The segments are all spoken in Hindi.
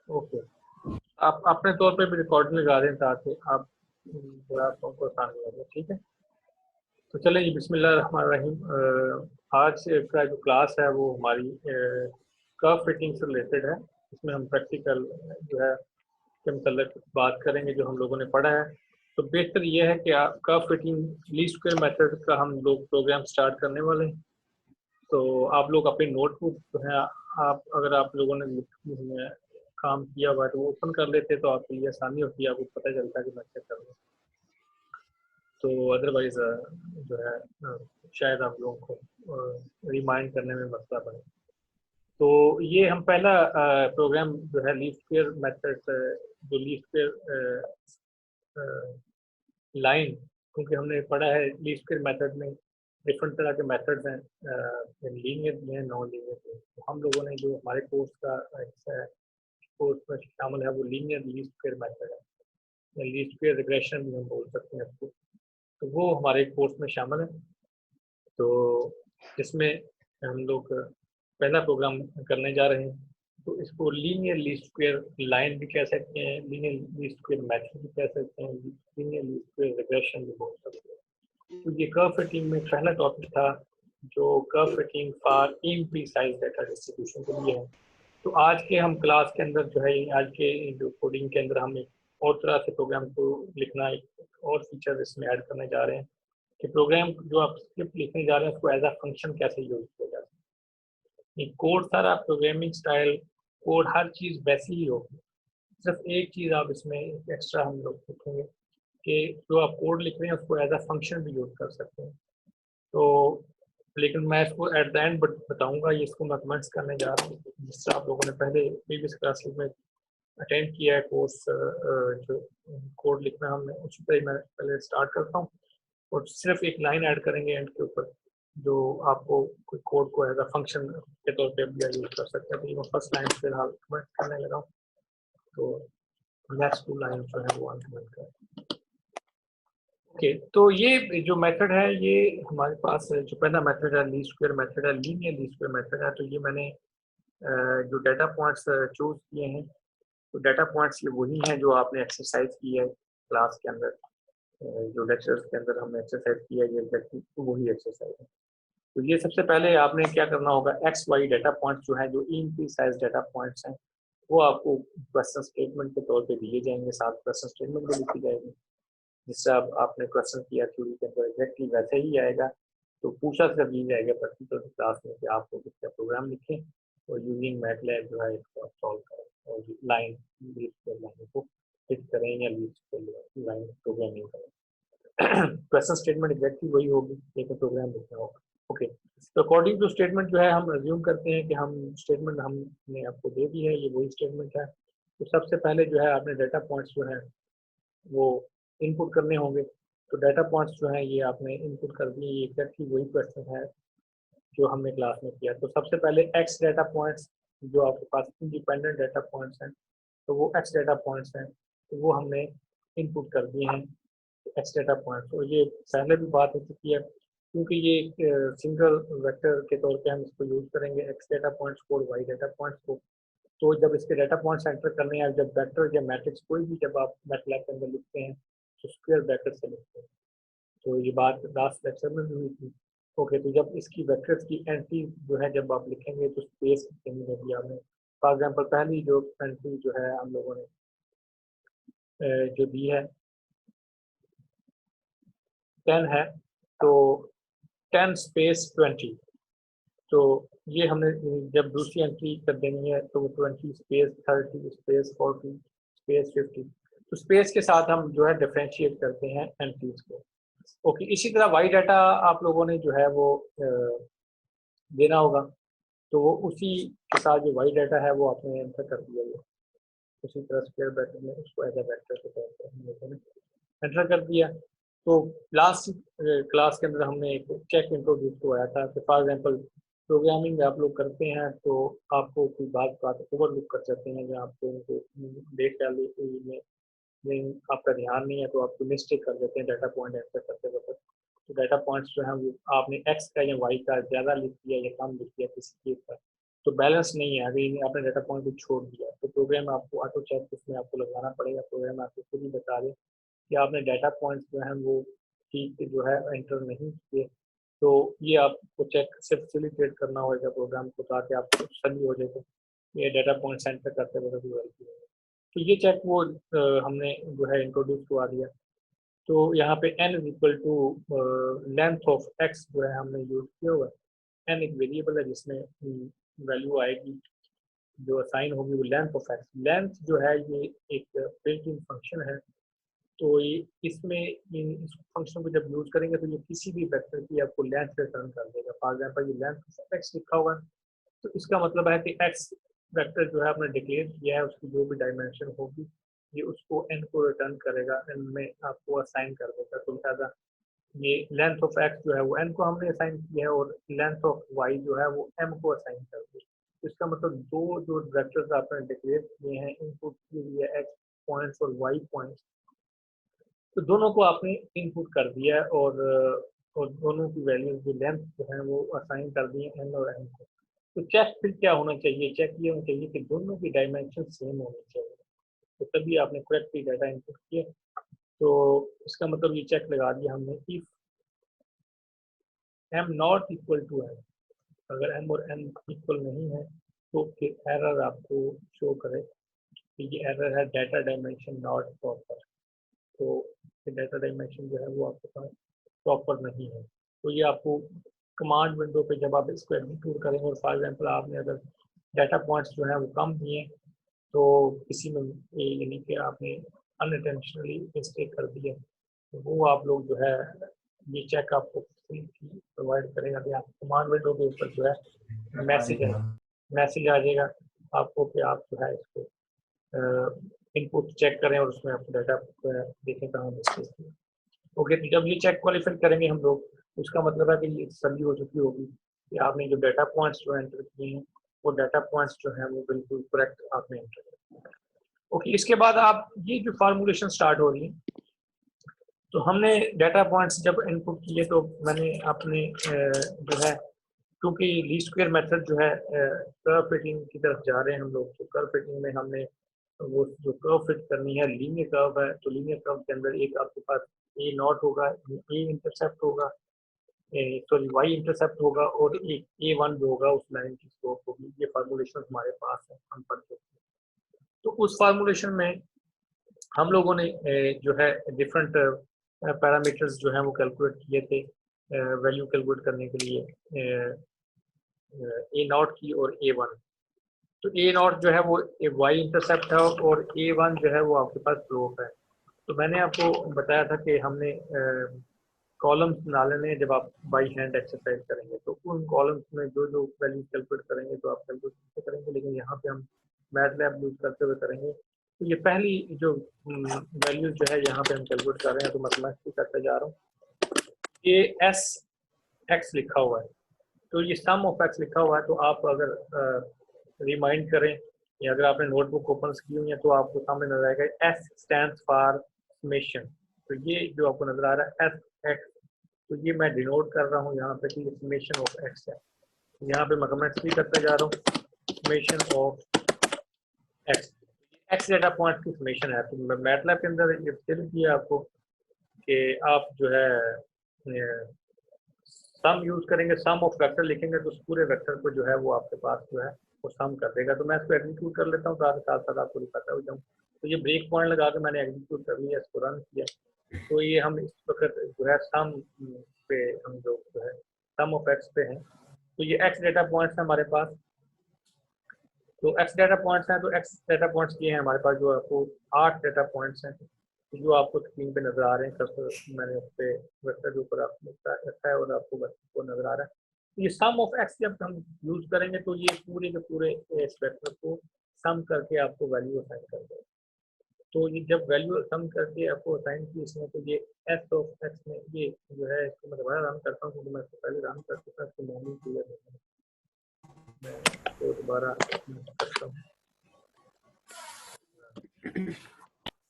ओके, आप अपने तौर पे भी रिकॉर्डिंग लगा दें ताकि आप थोड़ा आपको आसान लगे, ठीक है। तो चलें जी, बिस्मिल्लाहिर्रहमानिर्रहीम। आज का जो क्लास है वो हमारी कर्व फिटिंग से रिलेटेड है। इसमें हम प्रैक्टिकल जो है के मतलब बात करेंगे जो हम लोगों ने पढ़ा है। तो बेहतर ये है कि curve fitting least square method का हम लोग प्रोग्राम स्टार्ट करने वाले हैं। तो आप लोग अपनी नोटबुक जो है, आप अगर आप लोगों ने इसमें काम किया हुआ है तो वो ओपन कर लेते तो आपके लिए आसानी होती है, आपको पता चलता है कि मैं क्या कर रहा हूँ। तो अदरवाइज जो है शायद आप लोगों को रिमाइंड करने में मसला बने। तो ये हम पहला प्रोग्राम जो है लीस्ट स्क्वायर मेथड, जो लीस्ट स्क्वायर लाइन, क्योंकि हमने पढ़ा है लीस्ट स्क्वायर मेथड में डिफरेंट तरह के मेथड्स हैं, लीनियर भी हैं, नॉन लीनियर भी हैं। तो हम लोगों ने जो हमारे कोर्स का हिस्सा है, कोर्स में शामिल है, वो लीनियर लीस्ट स्क्वायर मेथड है, या लीस्ट स्क्वायर रिग्रेशन भी हम बोल सकते हैं इसको। तो वो हमारे कोर्स में शामिल है। तो इसमें हम लोग पहला प्रोग्राम करने जा रहे हैं। तो इसको लीनियर लीस्ट स्क्वायर लाइन भी कह सकते हैं, लीनियर लीस्ट स्क्वायर मेथड भी कह सकते हैं, लीनियर लीस्ट स्क्वायर रिग्रेशन भी बोल सकते हैं। तो ये कर्व फिटिंग में पहला टॉपिक था जो curve fitting for imprecise data distribution के लिए है। तो आज के हम क्लास के अंदर जो है, आज के जो कोडिंग के अंदर हम एक और तरह से प्रोग्राम को लिखना, एक और फीचर इसमें ऐड करने जा रहे हैं कि प्रोग्राम जो आप स्क्रिप्ट लिखने जा रहे हैं उसको एज अ फंक्शन कैसे यूज किया जा सकता है। कोड सारा प्रोग्रामिंग स्टाइल, कोड हर चीज़ वैसी ही होगी, सिर्फ एक चीज़ आप इसमें एक्स्ट्रा हम लोग लिखेंगे कि जो आप कोड लिख रहे हैं उसको एज अ फंक्शन भी यूज कर सकते हैं। तो लेकिन मैं इसको एट द एंड बताऊंगा, ये इसको मैं कमेंट्स करने जा रहा हूँ, जिससे आप लोगों ने पहले प्रीवियस क्लासेस में अटेंड किया है कोर्स, जो कोड लिखना हमने उसी पर मैं पहले स्टार्ट करता हूँ और सिर्फ एक लाइन ऐड करेंगे एंड के ऊपर जो आपको कोई कोड को एज अ फंक्शन के तौर पे भी यूज कर सकते हैं। तो ये फर्स्ट लाइन फिलहाल कमेंट करने लगा हूँ, तो नेक्स्ट 2 लाइन जो है वो कमेंट करें। ओके, तो ये जो मेथड है, ये हमारे पास जो पहला मेथड है लीस्ट स्क्वायर मेथड है, लीनियर लीस्ट स्क्वायर मेथड है। तो ये मैंने जो डाटा पॉइंट्स चूज किए हैं, तो डाटा पॉइंट्स ये वही हैं जो आपने एक्सरसाइज की है क्लास के अंदर, जो लेक्चर्स के अंदर हमने एक्सरसाइज किया है, ये एग्जैक्टली वही एक्सरसाइज है। तो ये सबसे पहले आपने क्या करना होगा, एक्स वाई डाटा पॉइंट्स जो हैं, जो इनप्रीसाइज डाटा पॉइंट्स हैं, वो आपको क्वेश्चन स्टेटमेंट के तौर पे दिए जाएंगे, साथ क्वेश्चन स्टेटमेंट भी लिखी जाएगी। जिससे आपने क्वेश्चन किया थ्योरी के अंदर एग्जैक्टली वैसे ही आएगा। तो पूछा सिर्फ ये जाएगा पर्टिकुलर क्लास में कि आपको किसका प्रोग्राम लिखें और यूजिंग मैटलैब जो है इसको आप सॉल्व करें और लाइन लाइन को फिट करें या लाइन प्रोग्रामिंग करें। क्वेश्चन स्टेटमेंट एग्जैक्टली वही होगी लेकिन प्रोग्राम लिखना होगा। ओके, तो अकॉर्डिंग टू स्टेटमेंट जो है हम अज्यूम करते हैं कि हम स्टेटमेंट हमने आपको दे दी है, ये वही स्टेटमेंट है। तो सबसे पहले जो है आपने डाटा पॉइंट्स जो है वो इनपुट करने होंगे। तो डाटा पॉइंट्स जो हैं ये आपने इनपुट कर दिए, ये एग्जैक्टली वही क्वेश्चन है जो हमने क्लास में किया। तो सबसे पहले एक्स डाटा पॉइंट्स जो आपके पास इंडिपेंडेंट डाटा पॉइंट्स हैं, तो वो एक्स डाटा पॉइंट्स हैं, तो वो हमने इनपुट कर दिए हैं एक्स डाटा पॉइंट्स। तो ये पहले भी बात हो चुकी है, क्योंकि ये एक सिंगल वेक्टर के तौर पे हम इसको यूज करेंगे एक्स डाटा पॉइंट्स को और वाई डाटा पॉइंट्स को। तो जब इसके डाटा पॉइंट्स एंटर करने हैं, जब वेक्टर या मैट्रिक्स कोई भी जब आप मैटलैब के अंदर लिखते हैं तो स्क्वायर ब्रैकेट से लिखते हैं। तो ये बात लास्ट लेक्चर में भी हुई थी। ओके, तो जब इसकी वेक्टर्स की एंट्री जो है जब आप लिखेंगे तो स्पेस कहीं नहीं दिया हमने। फॉर एग्जाम्पल पहली जो एंट्री जो है हम लोगों ने जो दी है 10 है, तो 10 स्पेस 20। तो ये हमने जब दूसरी एंट्री कर देनी है तो 20 स्पेस 30 स्पेस 40 स्पेस 50। तो स्पेस के साथ हम जो है डिफ्रेंशिएट करते हैं एंट्रीज को। ओके, इसी तरह वाई डाटा आप लोगों ने जो है वो देना होगा। तो वो उसी के साथ जो वाई डाटा है वो आपने एंटर कर दिया है, उसी तरह स्क्वायर ब्रैकेट में उसको एज अ वेक्टर के तौर पर हम लोगों ने एंटर कर दिया। तो लास्ट क्लास के अंदर हमने एक चेक इंट्रोड्यूस करवाया था कि फॉर एग्जांपल प्रोग्रामिंग आप लोग करते हैं तो आपको कोई बात ओवरलुक कर जाते हैं, या आपको उनको देख में आपका ध्यान नहीं है तो आप मिस्टेक कर देते हैं डाटा पॉइंट एंटर करते वक्त। तो डाटा पॉइंट्स जो है वो आपने एक्स का या वाई का ज़्यादा लिख दिया या कम लिख दिया किसी चीज़ का, तो बैलेंस नहीं है। अभी आपने डाटा पॉइंट को छोड़ दिया तो प्रोग्राम आपको ऑटो चेक इसमें आपको लगाना पड़ेगा। प्रोग्राम आपको खुद ही बता दे कि आपने डाटा पॉइंट्स जो हैं वो ठीक से जो है एंटर नहीं किए, तो ये आपको चेक से फैसिलिटेट करना होगा प्रोग्राम को, ताकि आपको सही हो जाए तो ये डाटा पॉइंट्स एंटर करते वक्त भी गलती हो। तो ये चेक वो हमने जो है इंट्रोड्यूस करवा दिया। तो यहाँ पे n is equal to length of x जो है हमने यूज किया हुआ है। n एक वेरिएबल है जिसमें वैल्यू आएगी जो असाइन होगी वो लेंथ ऑफ x। लेंथ जो है ये एक बिल्ट इन फंक्शन है, तो ये इसमें इस फंक्शन को जब यूज करेंगे तो ये किसी भी वेक्टर की आपको लेंथ रिटर्न कर देगा। फॉर एग्जांपल ये लेंथ ऑफ x लिखा हुआ है, तो इसका मतलब है कि x वेक्टर जो है आपने डिक्लेयर किया है उसकी जो भी डायमेंशन होगी ये उसको n को रिटर्न करेगा, n में आपको असाइन कर देगा। तो लिहाजा ये लेंथ ऑफ x जो है वो n को हमने असाइन किया है और लेंथ ऑफ y जो है वो m को असाइन कर दी। तो इसका मतलब दो जो वेक्टर्स आपने डिक्लेयर किए हैं इनपुट के लिए x पॉइंट्स और y पॉइंट्स, तो दोनों को आपने इनपुट कर दिया है और दोनों की वैल्यूज जो लेंथ जो है वो असाइन कर दी है n और m को। तो चेक फिर क्या होना चाहिए? चेक ये होना चाहिए कि दोनों की डायमेंशन सेम होनी चाहिए, तो तभी आपने करेक्टली डाटा इनपुट किया। तो इसका मतलब ये चेक लगा दिया हमने, if m not equal to n, अगर m और n इक्वल नहीं है तो फिर एरर आपको शो करे कि ये एरर है डाटा डायमेंशन नॉट प्रॉपर। तो डाटा डायमेंशन जो है वो आपके पास प्रॉपर नहीं है। तो ये आपको कमांड विंडो पे जब आप इसको एग्जीक्यूट करेंगे और फॉर एग्जांपल आपने अगर डाटा पॉइंट्स जो है वो कम दिए तो किसी में यानी कि आपने अनइंटेंशनली मिस्टेक कर दिया, तो वो आप लोग जो है ये चेक आपको प्रोवाइड करेगा कि आप कमांड विंडो के ऊपर जो है मैसेज आ जाएगा आपको कि आप जो है इसको इनपुट चेक करें और उसमें आपको डाटा देखें कहाँ मिस्टेक है। ओके, तो जब ये चेक क्वालिफाई करेंगे हम लोग, उसका मतलब है कि ये सभी हो चुकी होगी कि आपने जो डाटा पॉइंट्स जो एंटर किए हैं वो डाटा पॉइंट्स जो हैं वो बिल्कुल करेक्ट आपने एंटर किए। ओके, इसके बाद आप ये जो फार्मूलेशन स्टार्ट हो रही है, तो हमने डाटा पॉइंट्स जब इनपुट किए तो मैंने अपने जो है, क्योंकि लीस्ट स्क्वायर मेथड जो है कर्व फिटिंग की तरफ जा रहे हैं हम लोग, तो कर्व फिटिंग में हमने वो जो कर्व फिट करनी है लीनियर कर्व है, तो लीनियर कर्व के अंदर एक आपके पास ए नॉट होगा, ए इंटरसेप्ट होगा, सॉरी वाई इंटरसेप्ट होगा, और एक ए वन जो होगा उस लाइन की स्लोप होगी। ये फार्मूलेशन हमारे पास है, हम पढ़ सकते हैं। तो उस फार्मूलेशन में हम लोगों ने जो है डिफरेंट पैरामीटर्स जो है वो कैलकुलेट किए थे वैल्यू कैलकुलेट करने के लिए, ए नॉट की और ए वन। तो ए नॉट जो है वो वाई इंटरसेप्ट है और ए वन जो है वो आपके पास स्लोप है। तो मैंने आपको बताया था कि हमने कॉलम्स बना लेने जब आप बाई हैंड एक्सरसाइज करेंगे, तो उन कॉलम्स में जो जो वैल्यू कैलकुलेट करेंगे तो आप कैलकुलेट करेंगे, लेकिन यहाँ पे हम मैथलैब यूज करते हुए करेंगे। तो ये पहली जो वैल्यू जो है यहाँ पे हम कैलकुलेट कर रहे हैं, तो मैथमेटिक्स करते जा रहा हूँ। ये एस एक्स लिखा हुआ है, तो ये सम ऑफ एक्स लिखा हुआ है। तो आप अगर रिमाइंड करें या अगर आपने नोटबुक ओपन की हुई है तो आपको सामने नजर आएगा एस स्टैंड्स फॉर समेशन। तो ये जो आपको नजर आ रहा है एस एक्स, तो ये मैं डिनोट कर रहा हूँ यहाँ पे कि समेशन ऑफ एक्स है। यहाँ पे मैं कमेंट्स भी करते जा रहा हूँ summation of x, x data point की समेशन है। तो मैटलैब के अंदर ये फिर किया आपको कि आप जो है सम यूज करेंगे, सम ऑफ वेक्टर लिखेंगे तो उस पूरे वेक्टर को जो है वो आपके पास जो है वो सम कर देगा। तो मैं इसको एग्जीक्यूट कर लेता हूँ, साथ साथ आपको दिखाता हो जाऊँ। तो ये ब्रेक पॉइंट लगा के मैंने एग्जीक्यूट कर लिया, इसको रन किया। तो ये हम इस वक्त जो है सम पे हम लोग जो है सम ऑफ एक्स पे हैं। तो ये एक्स डेटा पॉइंट्स है हमारे पास, तो एक्स डेटा पॉइंट्स हैं। तो एक्स डेटा पॉइंट्स ये हैं हमारे पास, जो आपको 8 डेटा पॉइंट्स हैं जो आपको स्क्रीन पे नजर आ रहे हैं। कर्सर मैंने उस पर वेक्टर के ऊपर आपको रखा है और आपको वेक्टर को नजर आ रहा है। तो ये सम ऑफ एक्स जब हम यूज करेंगे तो ये पूरे के पूरे इस वेक्टर को सम करके आपको वैल्यू असाइन कर देगा। तो ये जब वैल्यू सम करके आपको असाइन की इसमें, तो ये एस ऑफ एक्स में ये जो है, इसको मैं दोबारा रन करता हूँ क्योंकि मैं इसको पहले रन कर चुका इसको मैनुअली क्लियर होता है, मैं इसको दोबारा करता हूँ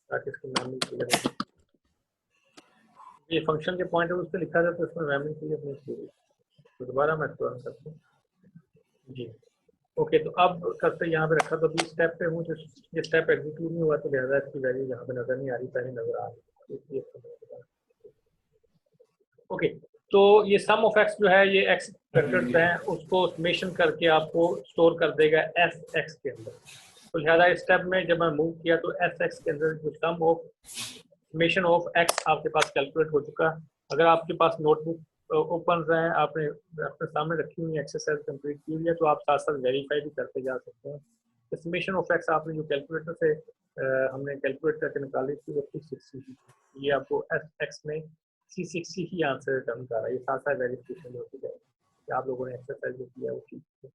ताकि इसको मैनुअली क्लियर हो। ये फंक्शन के पॉइंट उस पर लिखा था तो इसमें मैनुअली क्लियर नहीं की, तो दोबारा मैं इसको रन करता हूँ जी। ओके, तो अब कर्सर यहाँ पे रखा, तो अभी स्टेप पे हूँ, जो ये स्टेप एग्जीक्यूट नहीं हुआ, तो लिहाजा इसकी वैल्यू यहाँ पे नजर नहीं आ रही, पहले नजर आ रही है। ओके, तो ये सम ऑफ एक्स जो है, ये एक्स वेक्टर्स हैं, उसको समेशन करके आपको स्टोर कर देगा एस एक्स के अंदर। तो लिहाजा इस स्टेप में जब मैं मूव किया तो एस एक्स के अंदर जो सम ऑफ समेशन ऑफ एक्स आपके पास कैलकुलेट हो चुका। अगर आपके पास नोटबुक ओपन है, आपने अपने सामने रखी हुई एक्सरसाइज कंप्लीट की हुई है, तो आप साथ साथ वेरीफाई भी करते जा सकते हैं। समेशन ऑफ एक्स आपने जो कैलकुलेटर से हमने कैलकुलेट करके निकाली थी वो 360 थी, ये आपको एस एक्स में C60 ही आंसर रिटर्न कर रहा है। ये साथ साथ वेरिफिकेशन होती है कि आप लोगों ने एक्सरसाइज जो किया वो ठीक है।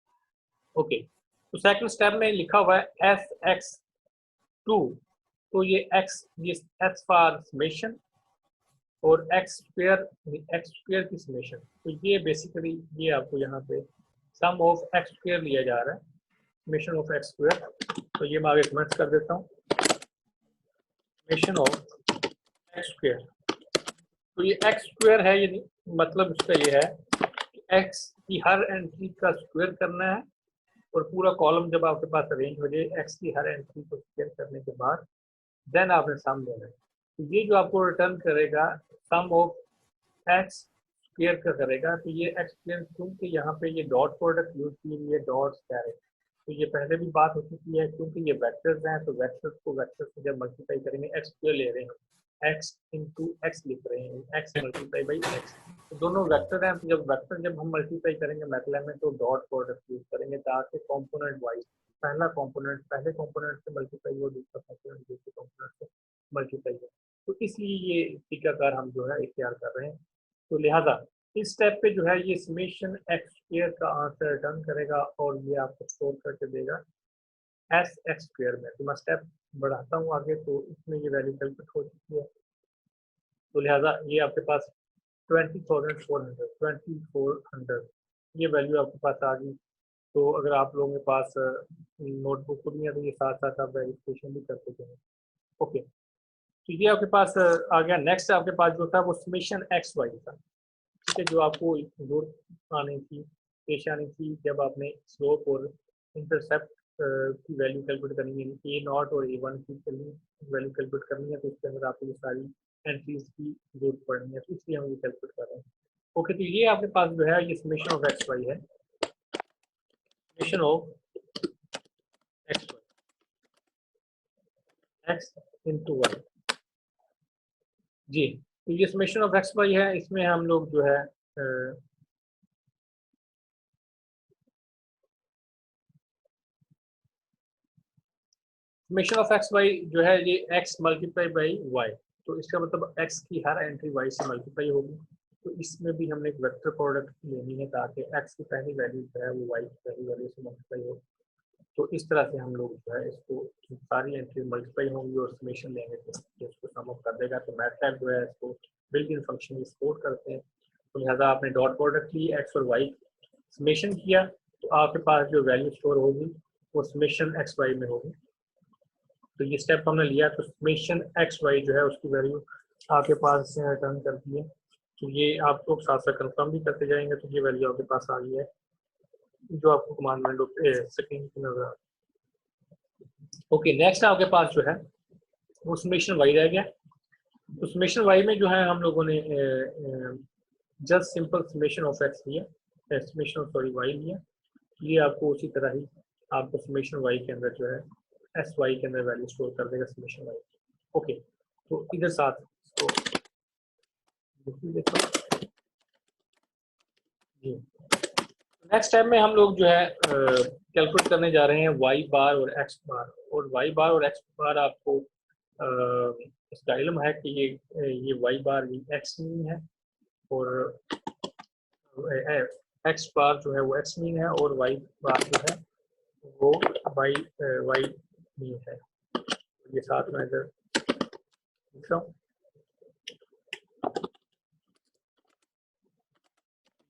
ओके, तो सेकंड स्टेप में लिखा हुआ है एस एक्स 2, तो ये एक्स, ये एक्स फॉर समेशन और एक्स स्क्वायर की समेशन, तो ये बेसिकली ये आपको यहाँ पे सम ऑफ एक्स स्क्वायर लिया जा रहा है, समेशन ऑफ एक्स स्क्वायर। तो ये मैं आगे कमेंट्स कर देता हूँ, समेशन ऑफ एक्स स्क्वायर। तो ये एक्स स्क्वायर है, ये मतलब इसका ये है कि एक्स की हर एंट्री का स्क्वायर करना है, और पूरा कॉलम जब आपके पास अरेंज हो जाए एक्स की हर एंट्री को स्क्वायर करने के बाद देन आपने सम देना है। तो ये जो आपको रिटर्न करेगा सम ऑफ एक्स स्क्वायर का करेगा। तो ये एक्स स्क्वायर, क्योंकि यहाँ पे ये डॉट प्रोडक्ट यूज की हुई है, डॉट कैरेट, तो ये पहले भी बात हो चुकी है, क्योंकि ये वेक्टर्स हैं, तो वेक्टर्स को वेक्टर्स से जब मल्टीप्लाई करेंगे, एक्स स्क्वायर ले रहे हैं, एक्स इंटू एक्स लिख रहे हैं, एक्स मल्टीप्लाई बाई एक्स, तो दोनों वेक्टर हैं। तो जब वेक्टर जब हम मल्टीप्लाई करेंगे मैथलैब में, तो डॉट प्रोडक्ट यूज करेंगे ताकि कॉम्पोनेंट वाइज पहला कॉम्पोनेंट पहले कॉम्पोनेंट से मल्टीप्लाई हो, दूसरा कॉम्पोनेंट दूसरे कॉम्पोनेंट से मल्टीप्लाई हो। तो इसलिए ये तरीकाकार हम जो है इख्तियार कर रहे हैं। तो लिहाजा इस स्टेप पे जो है ये समेशन एक्स स्क्वायर का आंसर रिटर्न करेगा, और ये आपको स्टोर करके देगा एस एक्स स्क्वायर में। तो मैं स्टेप बढ़ाता हूँ आगे, तो इसमें ये वैल्यू कैलकुलेट हो चुकी है। तो लिहाजा ये आपके पास 2400 ये वैल्यू आपके पास आ गई। तो अगर आप लोगों के पास नोटबुक नहीं है, तो ये साथ साथ आप वेरिफिकेशन भी करते जाएंगे। ओके, तो ये आपके पास आ गया। नेक्स्ट आपके पास जो था वो समेशन एक्स वाई था, ठीक है, जो आपको जरूरत आनी थी, पेश आनी थी जब आपने स्लोप और इंटरसेप्ट की वैल्यू कैलकुलेट करनी है, ए नॉट और A1 की वैल्यू कैलकुलेट करनी है, तो उसके अंदर आपको ये सारी एंट्रीज की जरूरत पड़नी है, तो इसलिए हम ये कैलकुलेट कर रहे हैं। ओके, तो ये आपके पास जो है ये समेशन ऑफ एक्स वाई है, summation of x Y, X into Y. जी, तो ये समेशन ऑफ एक्स वाई है, इसमें हम लोग जो है समेशन ऑफ एक्स वाई जो है ये एक्स मल्टीप्लाई बाई वाई, तो इसका मतलब एक्स की हर एंट्री वाई से मल्टीप्लाई होगी। तो इसमें भी हमने एक वेक्टर प्रोडक्ट लेनी है ताकि एक्स की पहली वैल्यू जो है वो वाई की पहली वैल्यू से मल्टीप्लाई हो। तो इस तरह से हम लोग जो है इसको सारी एंट्री मल्टीप्लाई होंगी और समेशन लेंगे, तो इसको सम अप कर देगा। तो मैथलैब जो है इसको बिल्ट इन फंक्शन सपोर्ट करते हैं। तो लिहाजा आपने डॉट प्रोडक्ट ली, एक्स और वाई समेशन किया, तो आपके पास जो वैल्यू स्टोर होगी वो समेशन एक्स वाई में होगी। तो ये स्टेप हमने लिया, तो समेशन एक्स वाई जो है उसकी वैल्यू आपके पास से रिटर्न कर दी है। तो ये आप लोग साथ साथ कंफर्म भी करते जाएंगे, तो ये वैल्यू आपके पास आ गई है जो आपको कमांड विंडो पे स्क्रीन पे नजर आ रहा है। ओके, नेक्स्ट आपके पास जो है वो समेशन वाई रह गया। तो समेशन वाई में जो है हम लोगों ने just simple summation of x लिया, समेशन ऑफ सॉरी वाई लिया। ये आपको उसी तरह ही आपको समेशन वाई के अंदर जो है एस वाई के अंदर वैल्यू स्टोर कर देगा समेशन वाई। ओके, तो इधर साथ इसको जी, नेक्स्ट टाइम में हम लोग जो है कैलकुलेट करने जा रहे हैं वाई बार और एक्स बार। और वाई बार और एक्स बार आपको इसका इल्म है कि ये वाई बार एक्स मीन है, और एक्स बार जो है वो एक्स मीन है, और वाई बार जो है वो वाई वाई मीन है। ये साथ में इधर लिख रहा हूँ।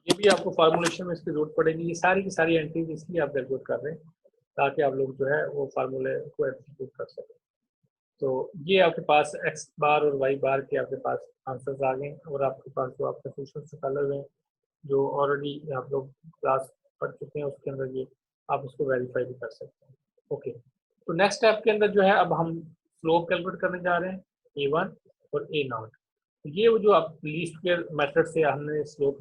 ये भी आपको फार्मूलेशन में इसकी जरूरत पड़ेगी। ये सारी की सारी एंट्रीज इसलिए आप कैलकुलेट कर रहे हैं ताकि आप लोग जो है वो फार्मूले को एग्जीक्यूट कर सकें। तो ये आपके पास एक्स बार और वाई बार के आपके पास आंसर्स आ गए, और आपके पास जो आपके क्वेश्चन निकाले हुए हैं जो ऑलरेडी आप लोग क्लास पढ़ चुके हैं उसके अंदर ये आप उसको वेरीफाई भी कर सकते हैं। ओके, तो नेक्स्ट स्टेप के अंदर जो है अब हम स्लोप कैलकुलेट करने जा रहे हैं, A1 और A0। ये वो जो आप लीस्ट स्क्वायर मेथड से हमने स्लोप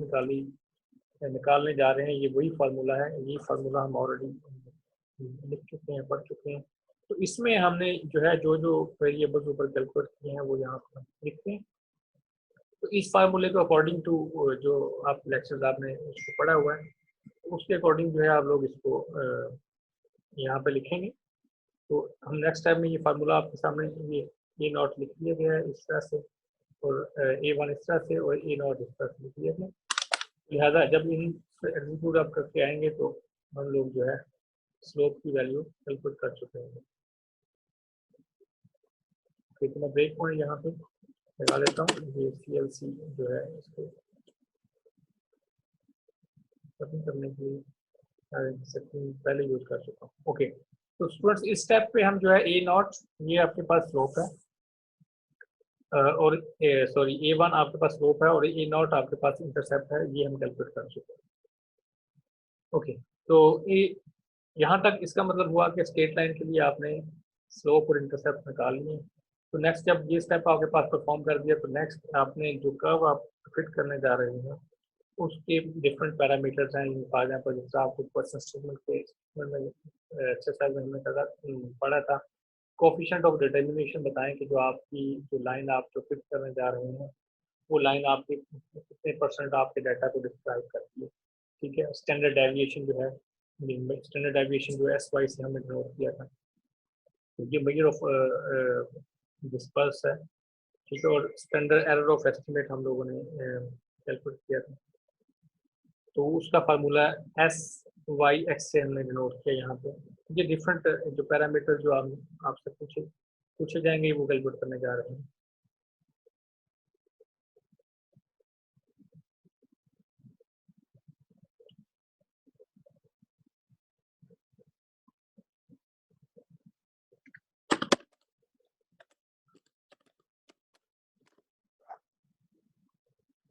निकालने जा रहे हैं, ये वही फार्मूला है। ये फार्मूला हम ऑलरेडी लिख चुके हैं, पढ़ चुके हैं। तो इसमें हमने जो है जो जो वेरिएबल्स ऊपर कैलकुलेट किए हैं वो यहाँ पर लिखते हैं। तो इस फार्मूले को अकॉर्डिंग टू जो आप लेक्चर्स आपने उसको पढ़ा हुआ है, उसके अकॉर्डिंग जो है आप लोग इसको यहाँ पे लिखेंगे। तो हम नेक्स्ट टाइम में ये फार्मूला आपके सामने ये A0 लिख दिया गया है इस तरह से, और A1 इस तरह से, और A0 इस तरह से लिख दिया गया। लिहाजा जब इन एग्जीक्यूट आप करके आएंगे तो हम लोग जो है स्लोप की वैल्यू कैलकुलेट कर चुके हैं। कितना ब्रेक पॉइंट यहाँ पे लगा लेता हूँ, ये CLC जो है इसको खत्म करने के लिए पहले यूज कर चुका हूँ। ओके, तो स्टूडेंट्स इस स्टेप पे हम जो है A0 ये आपके पास स्लोप है, और सॉरी A1 आपके पास स्लोप है और A0 आपके पास इंटरसेप्ट है, ये हम कैलकुलेट कर चुके हैं। ओके, तो यहाँ तक इसका मतलब हुआ कि स्ट्रेट लाइन के लिए आपने स्लोप और इंटरसेप्ट निकाल लिए। तो नेक्स्ट जब ये स्टेप आपके पास परफॉर्म कर दिया, तो नेक्स्ट आपने जो कर्व आप फिट करने जा रहे हैं उसके डिफरेंट पैरामीटर्स हैं। फॉर एग्जाम्पल जैसे आपको क्वेश्चन स्टेटमेंट के एक्सरसाइज में हमने पढ़ा था, कोफिशिएंट ऑफ डिटर्मिनेशन बताएं कि जो आपकी जो लाइन आप जो फिट करने जा रहे हैं वो लाइन आपके कितने % आपके डाटा को डिस्क्राइब करती है। ठीक है, स्टैंडर्ड डेविएशन जो है, स्टैंडर्ड डेविएशन जो SY से हमने नोट किया था, तो ये मेजर ऑफ डिस्पर्स है। ठीक है, और स्टैंडर्ड एरर ऑफ एस्टिमेट हम लोगों ने कैलकुलेट किया था, तो उसका फार्मूला SYX से हमने डिनोट किया यहाँ पे। ये डिफरेंट जो पैरामीटर जो आपसे पूछे जाएंगे वो कैलकुलेट करने जा रहे हैं।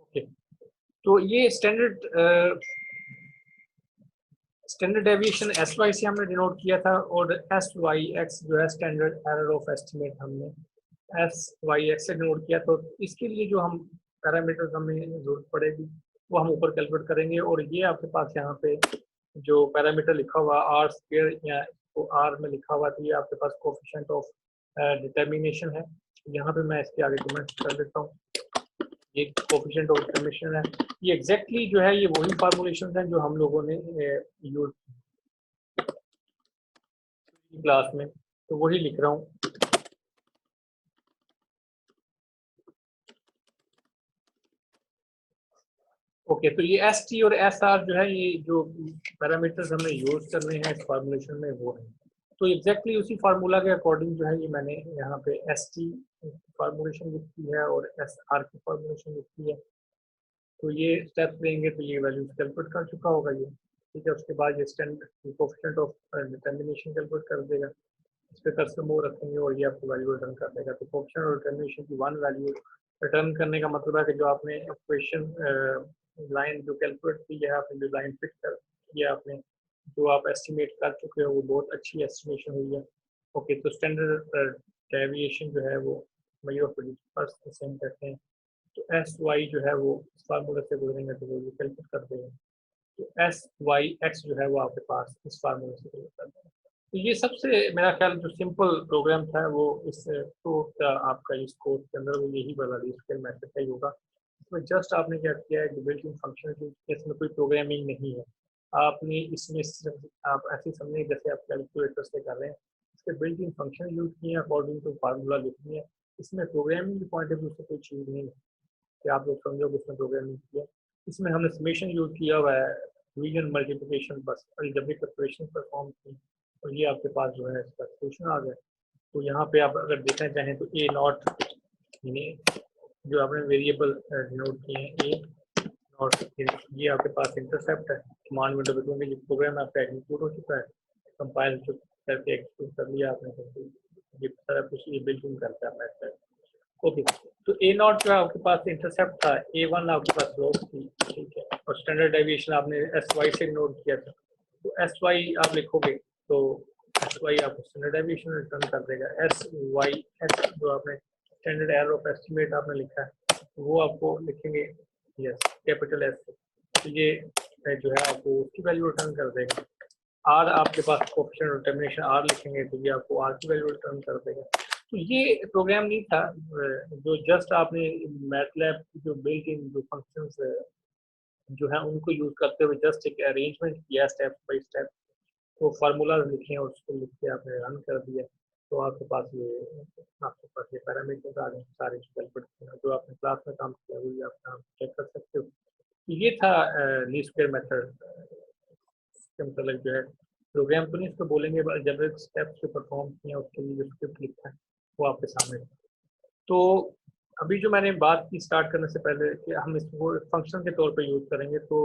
ओके, तो ये स्टैंडर्ड डेविएशन SY से हमने डिनोट किया था, और SYX जो है स्टैंडर्ड एरर ऑफ एस्टिमेट हमने SYX से डिनोट किया। तो इसके लिए जो हम पैरामीटर्स हमें जरूरत पड़ेगी वो हम ऊपर कैलकुलेट करेंगे, और ये आपके पास यहाँ पे जो पैरामीटर लिखा हुआ R स्क्वायर या तो R में लिखा हुआ, तो ये आपके पास कोफिशिएंट ऑफ डिटर्मिनेशन है। यहाँ पे मैं इसके आगे कमेंट कर देता हूँ, ये कोफिशिएंट ऑफ डिटर्मिनेशन है। ये एग्जैक्टली जो है ये वही फार्मूलेशन हैं जो हम लोगों ने यूज क्लास में, तो वही लिख रहा हूँ। ओके, तो ये ST और SR जो है ये जो पैरामीटर्स हमें यूज करने हैं इस फार्मूलेशन में वो है। तो एग्जैक्टली उसी फार्मूला के अकॉर्डिंग जो है ये मैंने यहाँ पे ST फार्मूलेशन लिखी है और SR की फार्मूलेशन लिखी है। तो ये स्टेप्स देंगे तो ये वैल्यूज कैलकुलेट कर चुका होगा ये। ठीक है, उसके बाद ये standard coefficient of determination calculate कर देगा, इस पे कर्सर मूव रखेंगे और ये आपको वैल्यू रिटर्न कर देगा। तो कोफिशिएंट और डिटर्मिनेशन की वन वैल्यू रिटर्न करने का मतलब है कि जो आपने इक्वेशन लाइन जो कैलकुलेट की है, आपने जो लाइन फिट कर किया, आपने जो आप एस्टिमेट कर चुके हो वो बहुत अच्छी एस्टिमेशन हुई है। ओके, तो स्टैंडर्ड डेविएशन जो है वो मेजर ऑफ डिस्पर्स सेम कहते हैं। तो SY जो है वो इस फार्मूला से गुजरेंगे तो वो कैलकुलेट कर देंगे। तो SYX जो है वो आपके पास इस फार्मूले से कैलकुलेट कर देंगे। तो ये सबसे मेरा ख्याल जो सिंपल प्रोग्राम था वो इस तो आपका इस कोर्स के अंदर वो यही वाला लीस्ट मेथड का ही होगा। इसमें जस्ट आपने क्या किया है, बिल्ट इन फंक्शन की, इसमें कोई प्रोग्रामिंग नहीं है। आपने इसमें सिर्फ आप ऐसे समझे जैसे आप कैलकुलेटर से कर रहे हैं, इसके बिल्ट इन फंक्शन यूज किए हैं, अकॉर्डिंग टू फार्मूला लिखनी है। इसमें प्रोग्रामिंग के पॉइंट ऑफ व्यू से कोई चीज़ नहीं है कि आप लोग समझोगे इसमें प्रोग्रामिंग किया। इसमें हमने समेशन यूज किया हुआ है, डिवीजन मल्टीप्लिकेशन बस अलजेब्रिक ऑपरेशन परफॉर्म की, और ये आपके पास जो है इसका सोल्यूशन आ गया। तो यहाँ पे आप अगर देखना चाहें तो A0 यानी जो आपने वेरिएबल नोट किए हैं A0, ये आपके पास इंटरसेप्ट है। कमांड विंडो पे क्योंकि ये प्रोग्राम आपका एग्जीक्यूट हो चुका है, कंपाइल करके एग्जीक्यूट कर लिया आपने, तो ये सारा कुछ ये बिल्ट इन करता है मैथड। ओके, तो A0 जो आपके पास इंटरसेप्ट था, A1 आपके पास स्लोप थी। ठीक है, और स्टैंडर्ड डेविएशन आपने SY से नोट किया था। तो तो एस वाई आप लिखोगे तो एस वाई आपको स्टैंडर्ड डेविएशन रिटर्न कर देगा। एस वाई एस जो आपने स्टैंडर्ड एरर ऑफ एस्टिमेट आपने लिखा है वो आपको लिखेंगे यस कैपिटल एस, तो ये जो है आपको उसकी वैल्यू रिटर्न कर देगा। आर आपके पास कोएफिशिएंट ऑफ टर्मिनेशन आर लिखेंगे तो ये आपको आर की वैल्यू रिटर्न कर देगा। तो ये प्रोग्राम नहीं था जो जस्ट आपने मैटलैब जो बिल्ट इन जो फंक्शंस जो है उनको यूज करते हुए जस्ट एक अरेंजमेंट किया स्टेप बाय स्टेप, तो फार्मूलाज लिखे और उसको लिख के आपने रन कर दिया तो आपके पास ये पैरामीटर्स आ गए सारे जो आपने क्लास में काम किया वही आप काम चेक कर सकते हो। ये था लीस्ट स्क्वायर मेथड के मतलब जो है प्रोग्राम तो नहीं इसको बोलेंगे, जनरल स्टेप्स जो परफॉर्म किए उसके लिए जो स्क्रिप्ट लिखा है वो आपके सामने। तो अभी जो मैंने बात की स्टार्ट करने से पहले कि हम इसको फंक्शन के तौर पे यूज़ करेंगे, तो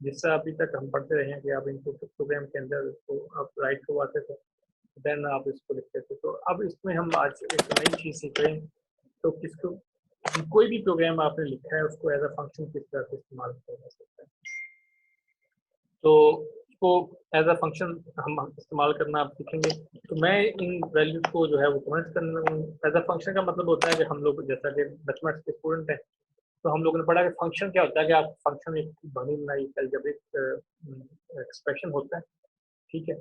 जिससे अभी तक हम पढ़ते रहे हैं कि आप इनको प्रोग्राम के अंदर इसको आप राइट करवाते थे देन आप इसको लिखते थे, तो अब इसमें हम आज एक नई चीज़ सीख रहे हैं। तो किसको कोई भी प्रोग्राम आपने लिखा है उसको एज अ फंक्शन किस तरह से इस्तेमाल किया जा सकता है, तो उसको एज अ फंक्शन हम इस्तेमाल करना आप सीखेंगे। तो मैं इन वैल्यूज को जो है वो कमेंट करने एज अ फंक्शन का मतलब होता है कि हम लोग जैसा कि मैथमेटिक्स के स्टूडेंट हैं तो हम लोगों ने पढ़ा कि फंक्शन क्या होता है कि आप फंक्शन एक बनी बनाई अलजेब्रिक एक्सप्रेशन होता है, ठीक है।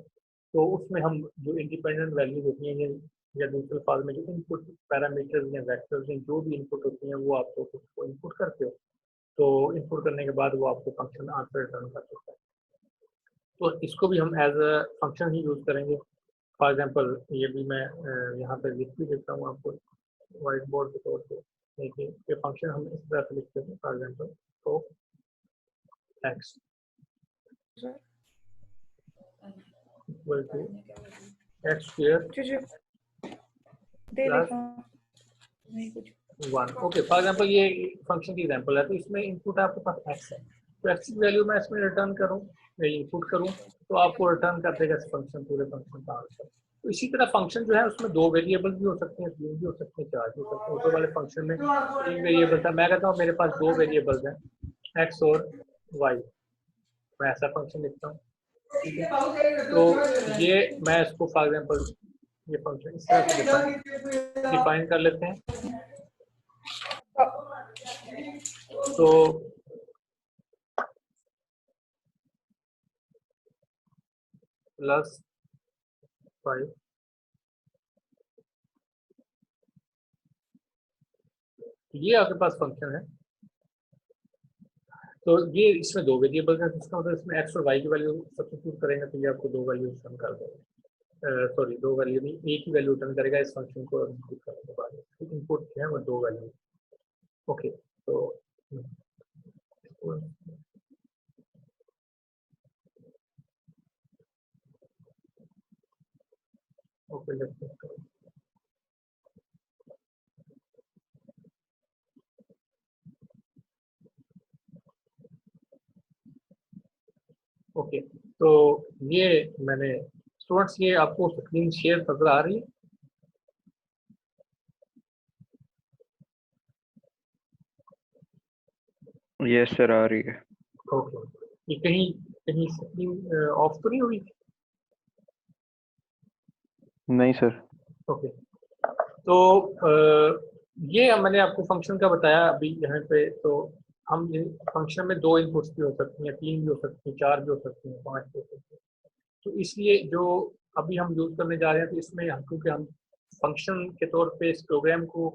तो उसमें हम जो इंडिपेंडेंट वैल्यूज होती हैं या दूसरे फाल में जो इनपुट पैरामीटर्स या वेक्टर्स हैं जो भी इनपुट होती हैं वो आपको उसको इनपुट करते हो, तो इनपुट करने के बाद वो आपको फंक्शन आंसर रिटर्न कर देता है। तो इसको भी हम एज अ फंक्शन ही यूज़ करेंगे। फॉर एग्जांपल ये भी मैं यहाँ पे लिख भी देता हूँ आपको व्हाइट बोर्ड के तौर पे। देखिए ये फंक्शन हम इस तरह से लिखते हैं, फॉर एग्जांपल तो x equal to x square plus 1। Okay, for example ये फंक्शन की एग्जांपल है, तो इसमें इनपुट आपके पास एक्स है, तो एक्स की वैल्यू मैं इसमें रिटर्न करूँ इनपुट करूँ तो आपको रिटर्न कर देगा फंक्शन पूरे फंक्शन का आंसर। तो इसी तरह फंक्शन जो है उसमें 2 वेरिएबल भी हो सकते हैं, 3 भी हो सकते हैं, 4 भी हो सकते हैं। ऊपर वाले फंक्शन में 3 वेरिएबल था, मैं कहता हूँ मेरे पास 2 वेरिएबल्स हैं एक्स और वाई, मैं ऐसा फंक्शन लिखता हूँ, ठीक है। तो ये मैं इसको फॉर एग्जांपल ये फंक्शन इस तरह से डिफाइन कर लेते हैं। तो प्लस 5 ये आपके पास फंक्शन है। तो ये इसमें 2 वेरिएबल्स हैं, इसका मतलब इसमें एक्स और वाई की वैल्यू सब्स्टिट्यूट करेंगे तो ये आपको 2 वैल्यू रिटर्न कर देगा। सॉरी 2 वैल्यू नहीं, एक ही वैल्यू रिटर्न करेगा इस फंक्शन को इनपुट करने के बाद। इनपुट है वो 2 वैल्यू। ओके, तो ओके ओके, तो ये मैंने स्टूडेंट्स ये आपको स्क्रीन शेयर नजर आ रही है? यस सर आ रही है। ओके, ये कहीं कहीं स्क्रीन ऑफ तो नहीं हुई? नहीं सर। ओके, तो ये मैंने आपको फंक्शन का बताया अभी यहाँ पे। तो हम फंक्शन में 2 इनपुट्स भी हो सकती हैं, 3 भी हो सकती हैं, 4 भी हो सकती हैं, 5 भी हो सकती हैं। तो इसलिए जो अभी हम यूज़ करने जा रहे हैं तो इसमें हम क्योंकि हम फंक्शन के तौर पे इस प्रोग्राम को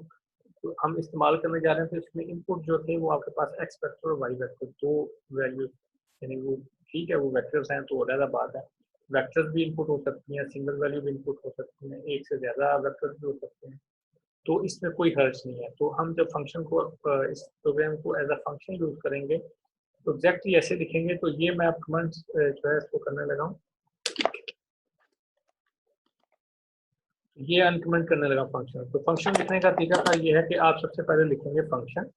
तो हम इस्तेमाल करने जा रहे हैं, तो इसमें इनपुट जो थे वो आपके पास एक्स वेक्टर और वाई वेक्टर 2 वैल्यूज, यानी वो ठीक है वो वेक्टर्स हैं तो अलग बात है। वेक्टर्स भी इनपुट हो सकती हैं, सिंगल वैल्यू भी इनपुट हो सकती हैं, एक से ज़्यादा वेक्टर्स भी हो सकते हैं, तो इसमें कोई हर्ज नहीं है। तो हम जब फंक्शन को इस प्रोग्राम को एज अ फंक्शन यूज़ करेंगे तो एग्जैक्टली ऐसे लिखेंगे। तो ये मैं कमेंट्स जो है इसको करने लगा हूँ, ये अनकमेंट करने लगा फंक्शन। तो फंक्शन लिखने का तरीका ये है कि आप सबसे पहले लिखेंगे फंक्शन,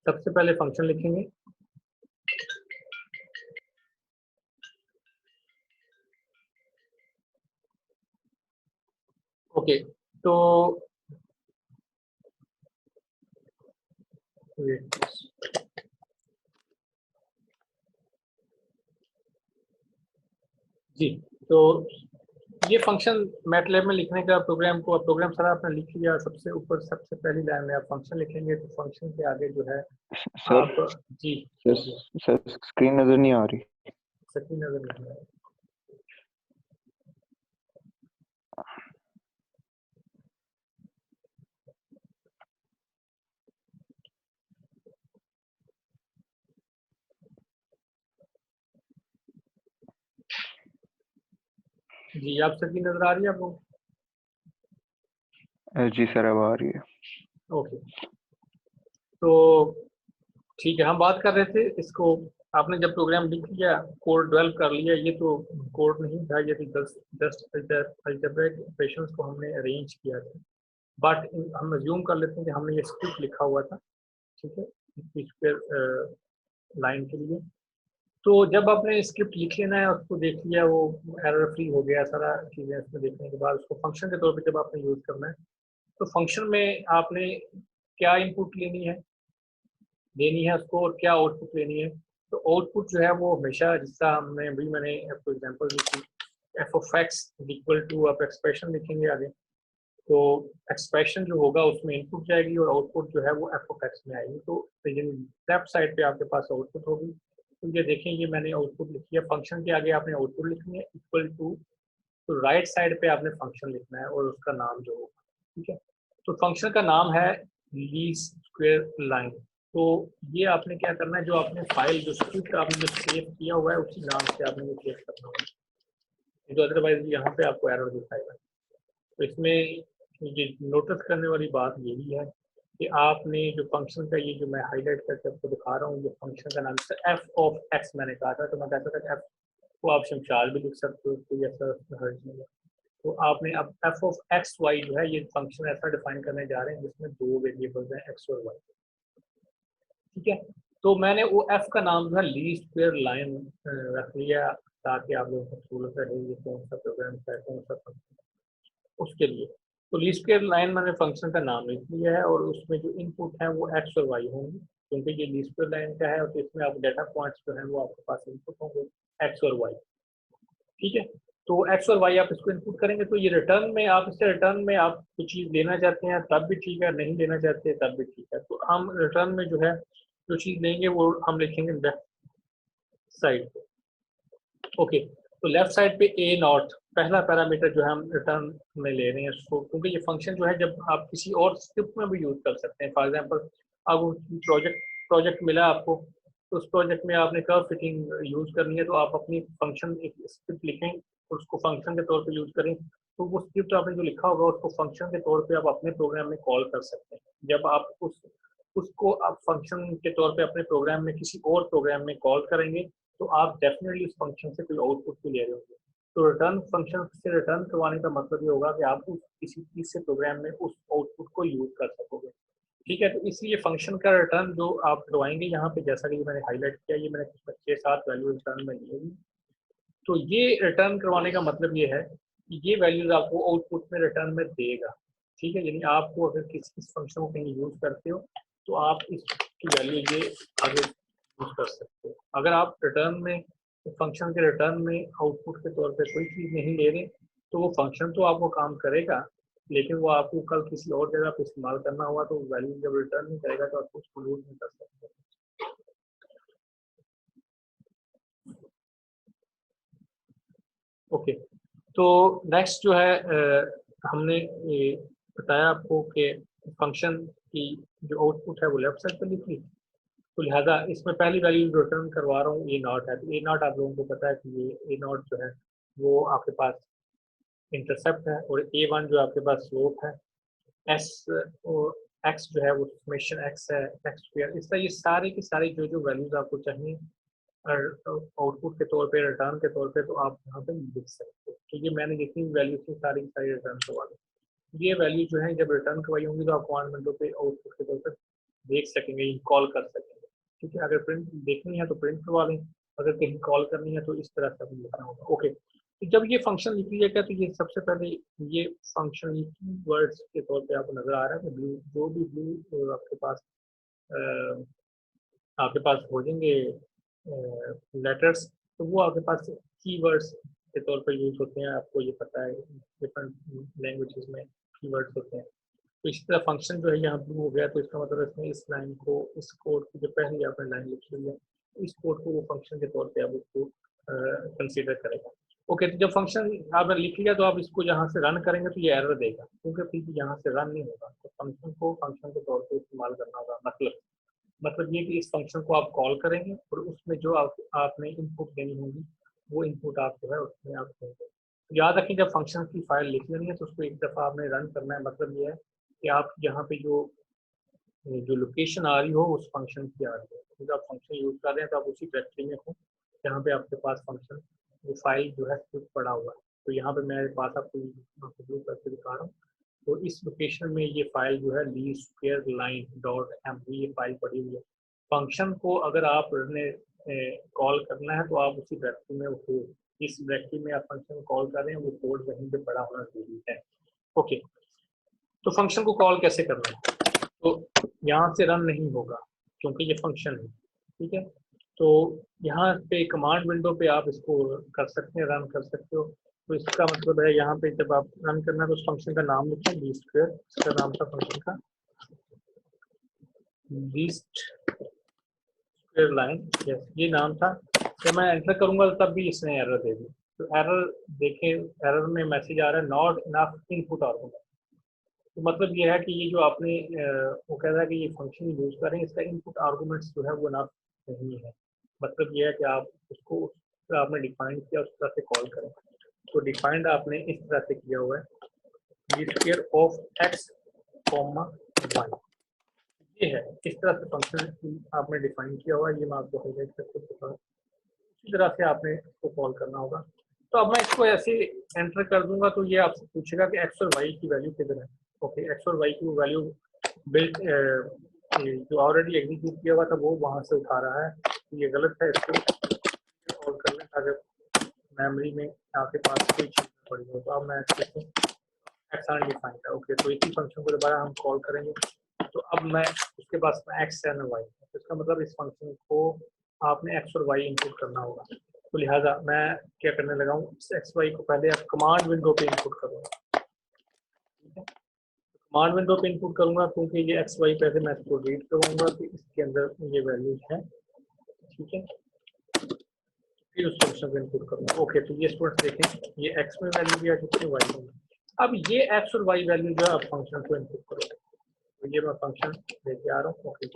सबसे पहले फंक्शन लिखेंगे, ओके। तो जी, तो ये फंक्शन मैटलैब में लिखने का प्रोग्राम सारा आपने लिख लिया। सबसे ऊपर सबसे पहली लाइन में आप फंक्शन लिखेंगे, तो फंक्शन के आगे जो है सर आप जी सर स्क्रीन नजर नहीं आ रही। स्क्रीन नजर नहीं आ रही। जी, आप स्क्रीन नजर आ रही है आपको? जी सर अब आ रही है। ओके, तो ठीक है, हम बात कर रहे थे इसको। आपने जब प्रोग्राम लिख लिया, कोड डेवलप कर लिया, ये तो कोड नहीं था, ये तो जस्ट अलजेब्रिक ऑपरेशंस को हमने अरेंज किया था। बट हम अज्यूम कर लेते हैं कि हमने ये स्क्रिप्ट लिखा हुआ था, ठीक है, स्क्रिप्ट लाइन के लिए। तो जब आपने स्क्रिप्ट लिख लेना है, उसको देख लिया, वो एरर फ्री हो गया सारा चीज़ें, इसमें देखने के बाद उसको फंक्शन के तौर पे जब आपने यूज़ करना है, तो फंक्शन में आपने क्या इनपुट लेनी है उसको, और क्या आउटपुट लेनी है। तो आउटपुट जो है वो हमेशा, जिसका मैंने आपको एग्जांपल दी थी, f of x equal to, आप एक्सप्रेशन लिखेंगे आगे, तो एक्सप्रेशन जो होगा उसमें इनपुट जाएगी और आउटपुट जो है वो एफ ऑफ एक्स में आएगी। तो लेफ्ट साइड पे आपके पास आउटपुट होगी। तो ये देखें, ये मैंने आउटपुट लिखी है, फंक्शन के आगे आपने आउटपुट लिखनी है इक्वल टू, तो राइट साइड पे आपने फंक्शन लिखना है और उसका नाम जो होगा, ठीक है। तो फंक्शन का नाम है लीस्ट स्क्वायर लाइन। तो ये आपने क्या करना है, जो आपने फाइल, जो स्क्रिप्ट आपने जो सेव किया हुआ है, उसी नाम से आपने वो सेव करना होगा, तो अदरवाइज यहाँ पे आपको एरर दिखाएगा। तो इसमें ये नोटिस करने वाली बात यही है कि आपने जो फंक्शन का, ये जो मैं हाईलाइट करके आपको दिखा रहा हूँ, ये फंक्शन का नाम एफ ऑफ एक्स मैंने कहा था, तो मैं कहता था कि एफ को आप शमशाल भी लिख सकते हो, कोई ऐसा हर्ज नहीं है। तो आपने अब एफ ऑफ एक्स वाई जो है, ये फंक्शन ऐसा डिफाइन करने जा रहे हैं जिसमें दो वेरिएबल्स हैं, एक्स और वाई, ठीक है। तो मैंने वो एफ का नाम जो है लीस्ट स्क्वायर लाइन रख लिया, ताकि आप लोगों को सहूलत रहे ये कौन सा प्रोग्राम है, कौन सा फंक्शन उसके लिए। तो लीस्ट स्क्वायर लाइन मैंने फंक्शन का नाम लिख लिया है, और उसमें जो इनपुट है वो एक्स और वाई होंगे, क्योंकि ये लीस्ट स्क्वायर लाइन का है, और तो इसमें आप डेटा पॉइंट्स जो है वो आपके पास इनपुट होंगे एक्स और वाई, ठीक है। तो एक्स और वाई आप इसको इनपुट करेंगे, तो ये रिटर्न में, आप इससे रिटर्न में आप कुछ चीज़ लेना चाहते हैं तब भी ठीक है, नहीं लेना चाहते तब भी ठीक है। तो हम रिटर्न में जो है जो चीज़ लेंगे वो हम लिखेंगे लेफ्ट साइड पे। ओके, तो लेफ्ट साइड पे ए नॉट पहला पैरामीटर जो है हम रिटर्न में ले रहे हैं उसको, क्योंकि ये फंक्शन जो है जब आप किसी और स्क्रिप्ट में भी यूज़ कर सकते हैं। फॉर एग्जांपल, अब प्रोजेक्ट मिला आपको, तो उस प्रोजेक्ट में आपने कर्व फिटिंग यूज़ करनी है, तो आप अपनी फंक्शन एक स्क्रिप्ट लिखें और उसको फंक्शन के तौर पे यूज़ करें, तो वो स्क्रिप्ट आपने जो लिखा होगा उसको फंक्शन के तौर पे आप अपने प्रोग्राम में कॉल कर सकते हैं। जब आप उसको आप फंक्शन के तौर पे अपने प्रोग्राम में किसी और प्रोग्राम में कॉल करेंगे, तो आप डेफिनेटली उस फंक्शन से कोई आउटपुट भी ले रहे होंगे। तो रिटर्न फंक्शन से रिटर्न करवाने का मतलब ये होगा कि आप उस किसी चीज़ से प्रोग्राम में उस आउटपुट को यूज़ कर सकोगे, ठीक है। तो इसलिए फंक्शन का रिटर्न जो आप करवाएंगे यहाँ पे, जैसा कि मैंने हाईलाइट किया, ये मैंने कुछ 6-7 वैल्यू रिटर्न में ली हुई। तो ये रिटर्न करवाने का मतलब ये है कि ये वैल्यूज आपको आउटपुट में रिटर्न में देगा, ठीक है। यानी आपको अगर किसी इस फंक्शन को कहीं यूज़ करते हो, तो आप इसकी वैल्यू ये आगे यूज़ कर सकते हो। अगर आप रिटर्न में, फंक्शन के रिटर्न में आउटपुट के तौर पे कोई चीज़ नहीं ले रहे, तो वो फंक्शन तो आपको काम करेगा, लेकिन वो आपको कल किसी और जगह पे इस्तेमाल करना होगा, तो वैल्यू जब रिटर्न नहीं करेगा तो आप उसको यूज़ नहीं कर सकते। ओके, तो नेक्स्ट जो है हमने ये बताया आपको कि फंक्शन की जो आउटपुट है वो लेफ्ट साइड पर लिखी, तो लिहाजा इसमें पहली वैल्यू रिटर्न करवा रहा हूँ ए नॉट है। तो ए नॉट आप लोगों को पता है कि ये ए नॉट जो है वो आपके पास इंटरसेप्ट है, और ए वन जो आपके पास स्लोप है, एस और एक्स जो है वो समेशन एक्स है, एक्स स्क्वायर। इस तरह ये सारे की सारी जो जो वैल्यूज आपको चाहिए आउटपुट के तौर पे, रिटर्न के तौर पे, तो आप यहाँ पे लिख सकते हो। तो ये मैंने जितनी वैल्यू थी सारी की सारी रिटर्न करवा दी। ये वैल्यू जो है जब रिटर्न करवाई होंगी, तो आप कमांड विंडो पे आउटपुट के तौर पर देख सकेंगे, कॉल कर सकेंगे, ठीक है। अगर प्रिंट देखनी है तो प्रिंट करवा लें, अगर कहीं कॉल करनी है तो इस तरह से हमें लिखना होगा। ओके, तो जब ये फंक्शन लिख लिया गया, तो ये सबसे पहले ये फंक्शन, ये की वर्ड्स के तौर पे आपको नजर आ रहा है कि ब्लू, जो भी ब्लू आपके पास हो जाएंगे लेटर्स, तो वो आपके पास कीवर्ड्स के तौर पर यूज होते हैं, आपको ये पता है, डिफरेंट लैंग्वेजेस में कीवर्ड्स होते हैं। तो इसी तरह फंक्शन जो है यहाँ ब्लू हो गया, तो इसका मतलब इसमें इस लाइन को, इस कोड की जो पहले आपने लाइन लिखी हुई है, इस कोड को वो फंक्शन के तौर पे आप उसको कंसीडर करेगा। ओके, तो जब फंक्शन आपने लिख लिया तो आप इसको यहाँ से रन करेंगे तो ये एरर देगा, क्योंकि फिर यहाँ से रन नहीं होगा। तो फंक्शन को फंक्शन के तौर पे इस्तेमाल करना होगा। मतलब ये कि इस फंक्शन को आप कॉल करेंगे और उसमें जो आपने इनपुट देनी होगी वो इनपुट आप जो है उसमें आप देंगे। याद रखें, जब फंक्शन की फाइल लिख लेनी है तो उसको एक दफ़ा आपने रन करना है। मतलब ये है कि आप यहाँ पे जो लोकेशन आ रही हो उस फंक्शन की आ रही है, क्योंकि आप फंक्शन यूज़ कर रहे हैं तो आप उसी डायरेक्टरी में हो जहाँ पे आपके पास फंक्शन वो फाइल जो है पड़ा हुआ है। तो यहाँ पे मेरे पास आपको ब्लू करके दिखा रहा हूँ। तो इस लोकेशन में ये फाइल जो है least_line.mv ये फाइल पड़ी हुई है। फंक्शन को अगर आपने कॉल करना है तो आप उसी डायरेक्टरी में हो, इस डायरेक्टरी में आप फंक्शन कॉल कर रहे हैं, वो कोड वहीं पे पड़ा होना जरूरी है। ओके, तो फंक्शन को कॉल कैसे करना है? तो यहाँ से रन नहीं होगा क्योंकि ये फंक्शन है, ठीक है। तो यहाँ पे कमांड विंडो पे आप इसको कर सकते हैं, रन कर सकते हो। तो इसका मतलब है यहाँ पे जब आप रन करना है तो उस फंक्शन का नाम लिखें, लीस्ट स्क्वायर, इसका नाम था फंक्शन का लीस्ट स्क्वायर लाइन, यस ये नाम था। जब मैं एंटर करूंगा तब भी इसने एरर दे दी। तो एरर देखें, एरर में मैसेज आ रहा है नॉट इनफ इनपुट आर्गुमेंट। तो मतलब ये है कि ये जो आपने वो कह रहा है कि ये फंक्शन यूज करें, इसका इनपुट आर्गुमेंट्स जो है वो ना नहीं है। मतलब ये है कि आप उसको उस तरह आपने डिफाइन किया, उस तरह से कॉल करें। तो डिफाइंड आपने इस तरह से किया हुआ है, square of x comma y, ये है इस तरह से फंक्शन आपने डिफाइन किया हुआ है। ये मैं आपको हाईलाइट करके बता रहा हूँ, इसी तरह से आपने इसको कॉल करना होगा। तो अब मैं इसको ऐसे एंटर कर दूंगा तो ये आपसे पूछेगा कि एक्स और वाई की वैल्यू किधर है। ओके, एक्स और वाई की वो वैल्यू बिल्ट जो ऑलरेडी एग्जीक्यूट किया हुआ था वो वहां से उठा रहा है। ये गलत है, इसको कॉल कर लें अगर मेमोरी में आपके पास कोई चीज पड़ी हो। तो अब मैं एक्स अनडिफाइंड है। ओके, तो इसी फंक्शन को दोबारा हम कॉल करेंगे। तो अब मैं उसके पास एक्स एंड वाई, तो इसका मतलब इस फंक्शन को आपने एक्स और वाई इनपुट करना होगा। तो लिहाजा मैं क्या करने लगा हूँ, एक्स वाई को पहले आप कमांड विंडो पे इनपुट करूँगा, ठीक है। कमांड विंडो पे इनपुट करूँगा क्योंकि ये एक्स वाई पहले मैं इसको रीड करूँगा कि इसके अंदर ये वैल्यूज है, ठीक है। फिर उस फंक्शन को इनपुट करूँगा। ओके, तो ये स्टूडेंट्स देखें, ये एक्स में वैल्यू भी आ चुकी है, वाई में। अब ये एक्स और वाई वैल्यू जो है आप फंक्शन को इनपुट करोगे। तो ये मैं फंक्शन लेके आ रहा हूँ। ओके,